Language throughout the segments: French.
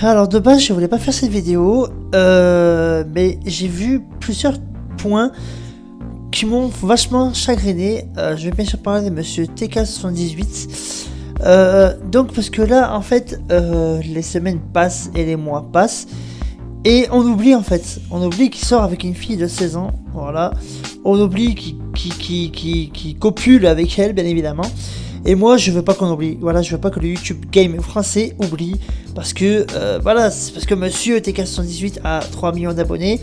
Alors de base je voulais pas faire cette vidéo, mais j'ai vu plusieurs points qui m'ont vachement chagriné. Je vais bien sûr parler de monsieur TK78. Donc parce que là en fait les semaines passent et les mois passent et on oublie qu'il sort avec une fille de 16 ans, voilà. On oublie qu'il copule avec elle, bien évidemment. Et moi je veux pas qu'on oublie, voilà, je veux pas que le YouTube Game français oublie, parce que voilà, c'est parce que monsieur TK78 a 3 millions d'abonnés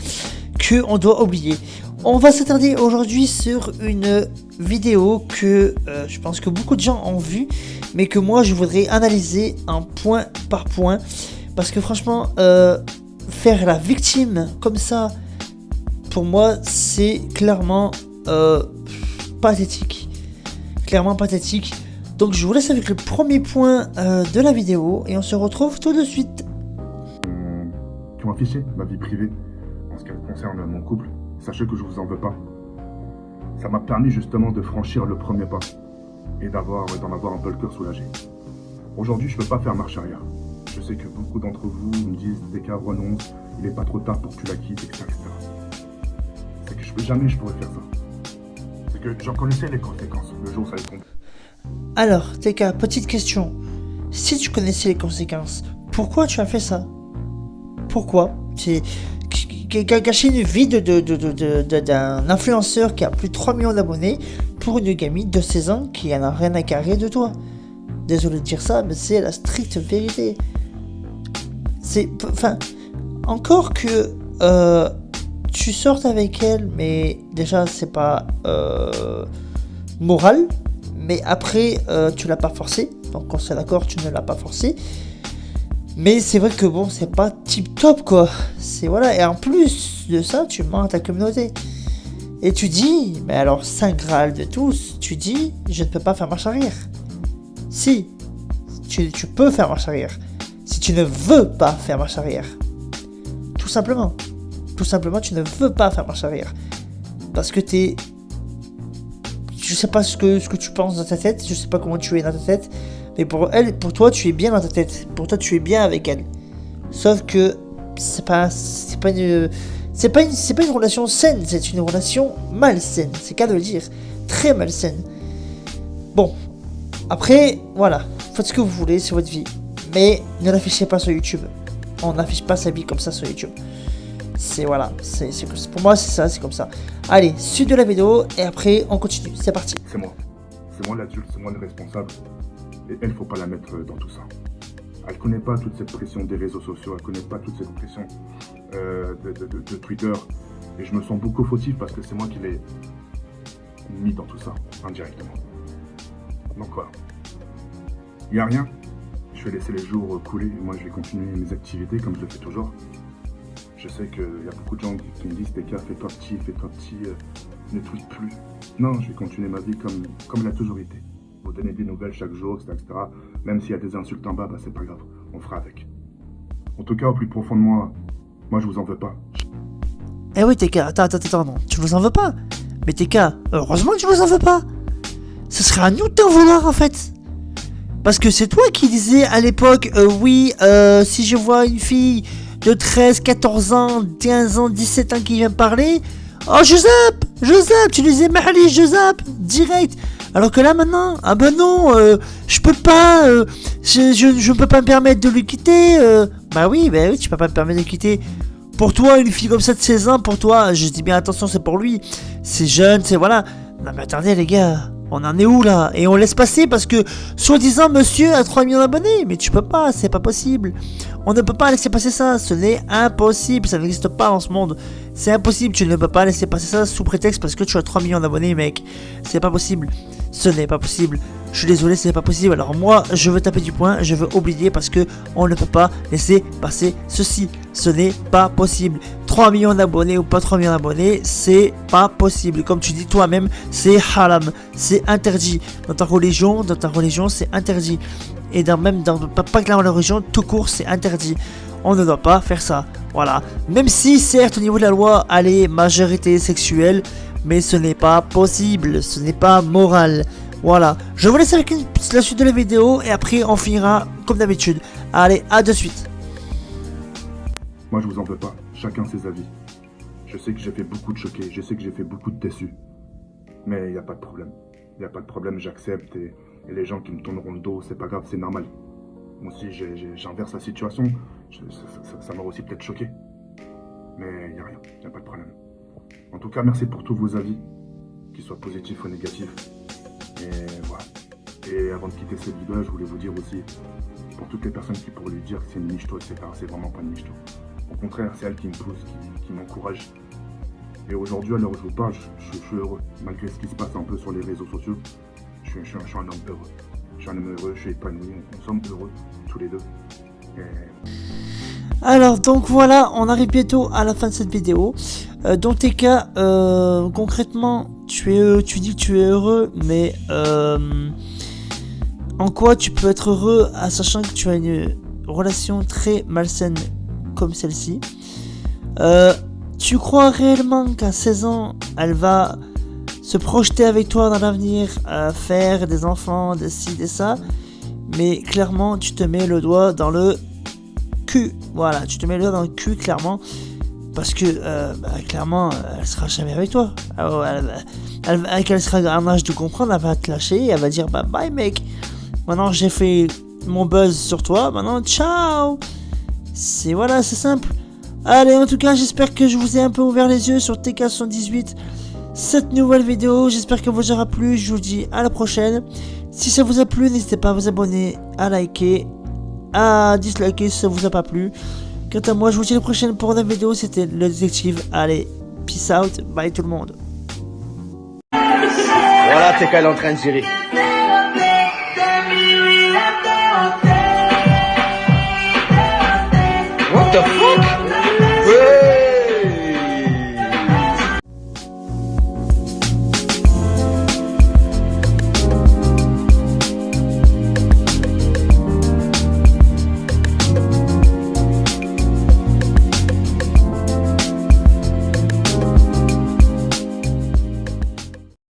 que on doit oublier. On va s'attarder aujourd'hui sur une vidéo que je pense que beaucoup de gens ont vu, mais que moi je voudrais analyser un point par point, parce que franchement faire la victime comme ça, pour moi c'est clairement pathétique, clairement pathétique. Donc je vous laisse avec le premier point de la vidéo et on se retrouve tout de suite. Qui ont affiché ma vie privée en ce qui concerne mon couple, sachez que je vous en veux pas. Ça m'a permis justement de franchir le premier pas et d'en avoir un peu le cœur soulagé. Aujourd'hui, je peux pas faire marche arrière. Je sais que beaucoup d'entre vous me disent TK renonce, il est pas trop tard pour que tu la quittes, etc. C'est que jamais je pourrais faire ça. C'est que j'en connaissais les conséquences le jour où ça allait tomber. Alors TK, petite question. Si tu connaissais les conséquences, pourquoi tu as fait ça? Pourquoi? C'est gâcher une vie d'un influenceur qui a plus de 3 millions d'abonnés pour une gamine de 16 ans qui en a rien à carrer de toi. Désolé de dire ça, mais c'est la stricte vérité. C'est, enfin, encore que tu sortes avec elle, mais déjà c'est pas moral. Mais après, tu l'as pas forcé, donc on s'est d'accord, tu ne l'as pas forcé. Mais c'est vrai que bon, c'est pas tip top quoi. C'est voilà, et en plus de ça, tu mens à ta communauté. Et tu dis, mais alors, Saint Graal de tous, tu dis, je ne peux pas faire marche arrière. Si, tu peux faire marche arrière. Si tu ne veux pas faire marche arrière. Tout simplement. Tout simplement, tu ne veux pas faire marche arrière. Parce que t'es... Je sais pas ce que tu penses dans ta tête, je sais pas comment tu es dans ta tête, mais pour toi tu es bien dans ta tête, pour toi tu es bien avec elle. Sauf que c'est pas une relation saine, c'est une relation malsaine, c'est qu'à le dire, très malsaine. Bon, après voilà, faites ce que vous voulez, c'est votre vie, mais ne l'affichez pas sur YouTube. On n'affiche pas sa vie comme ça sur YouTube. C'est voilà, pour moi c'est ça, c'est comme ça. Allez, suite de la vidéo et après on continue, c'est parti. C'est moi l'adulte, c'est moi le responsable. Et elle, faut pas la mettre dans tout ça. Elle connaît pas toute cette pression des réseaux sociaux, elle connaît pas toute cette pression de Twitter. Et je me sens beaucoup fautif parce que c'est moi qui l'ai mis dans tout ça, indirectement. Donc voilà. Il n'y a rien. Je vais laisser les jours couler et moi je vais continuer mes activités comme je le fais toujours. Je sais qu'il y a beaucoup de gens qui me disent TK, fais-toi petit, ne tweet plus. Non, je vais continuer ma vie comme elle a toujours été. Vous donner des nouvelles chaque jour, etc. Même s'il y a des insultes en bas, bah c'est pas grave, on fera avec. En tout cas, au plus profond de moi je vous en veux pas. Eh oui TK, attends, non, tu vous en veux pas? Mais TK, heureusement que tu vous en veux pas. Ce serait à nous de t'en vouloir en fait. Parce que c'est toi qui disais à l'époque, oui, si je vois une fille de 13, 14 ans, 15 ans, 17 ans qui vient parler, oh je zappe, tu disais Mahali, je zappe, direct. Alors que là maintenant, ah ben non, je peux pas, je peux pas me permettre de lui quitter, bah oui, tu peux pas me permettre de quitter. Pour toi, une fille comme ça de 16 ans, pour toi, je dis bien attention, c'est pour lui, c'est jeune, c'est voilà. Non mais attendez les gars, on en est où là? Et on laisse passer parce que, soi-disant, monsieur a 3 millions d'abonnés. Mais tu peux pas, c'est pas possible. On ne peut pas laisser passer ça, ce n'est impossible, ça n'existe pas dans ce monde. C'est impossible, tu ne peux pas laisser passer ça sous prétexte parce que tu as 3 millions d'abonnés, mec. C'est pas possible, ce n'est pas possible. Je suis désolé, c'est pas possible. Alors moi, je veux taper du poing, je veux oublier parce que on ne peut pas laisser passer ceci. Ce n'est pas possible. 3 millions d'abonnés ou pas 3 millions d'abonnés, c'est pas possible. Comme tu dis toi-même, c'est haram, c'est interdit. Dans ta religion, c'est interdit. Et pas que dans la religion, tout court, c'est interdit. On ne doit pas faire ça. Voilà. Même si, certes, au niveau de la loi, allez, majorité sexuelle, mais ce n'est pas possible, ce n'est pas moral. Voilà, je vous laisse avec la suite de la vidéo et après on finira comme d'habitude. Allez, à de suite. Moi, je vous en veux pas. Chacun ses avis. Je sais que j'ai fait beaucoup de choqués. Je sais que j'ai fait beaucoup de déçus. Mais il n'y a pas de problème. Il n'y a pas de problème, j'accepte. Et les gens qui me tourneront le dos, c'est pas grave, c'est normal. Moi aussi, j'inverse la situation. Ça m'a aussi peut-être choqué. Mais il n'y a rien. Il n'y a pas de problème. En tout cas, merci pour tous vos avis. Qu'ils soient positifs ou négatifs. Et voilà. Et avant de quitter cette vidéo, je voulais vous dire aussi, pour toutes les personnes qui pourraient lui dire que c'est une michto, etc., c'est vraiment pas une michto. Au contraire, c'est elle qui me pousse, qui m'encourage. Et aujourd'hui, à l'heure où je vous parle, je suis heureux. Malgré ce qui se passe un peu sur les réseaux sociaux, je suis un homme heureux. Je suis un homme heureux, je suis épanoui, nous sommes heureux, tous les deux. Et... Alors, donc voilà, on arrive bientôt à la fin de cette vidéo. Dans tes cas, concrètement, tu dis que tu es heureux, mais en quoi tu peux être heureux, en sachant que tu as une relation très malsaine comme celle-ci. Tu crois réellement qu'à 16 ans, elle va se projeter avec toi dans l'avenir, faire des enfants, des ci, des ça, mais clairement, tu te mets le doigt dans le cul. Voilà, tu te mets le doigt dans le cul, clairement, parce que, clairement, elle sera jamais avec toi. Alors, elle sera en âge de comprendre, elle va te lâcher, elle va dire, bah, bye, mec. Maintenant, j'ai fait mon buzz sur toi, maintenant, ciao. Voilà, c'est simple. Allez, en tout cas, j'espère que je vous ai un peu ouvert les yeux sur TK78, cette nouvelle vidéo. J'espère qu'elle vous aura plu. Je vous dis à la prochaine. Si ça vous a plu, n'hésitez pas à vous abonner, à liker, à disliker si ça vous a pas plu. Quant à moi, je vous dis à la prochaine pour une nouvelle vidéo. C'était le détective. Allez, peace out, bye tout le monde. Voilà, TK est en train de gérer. What the fuck?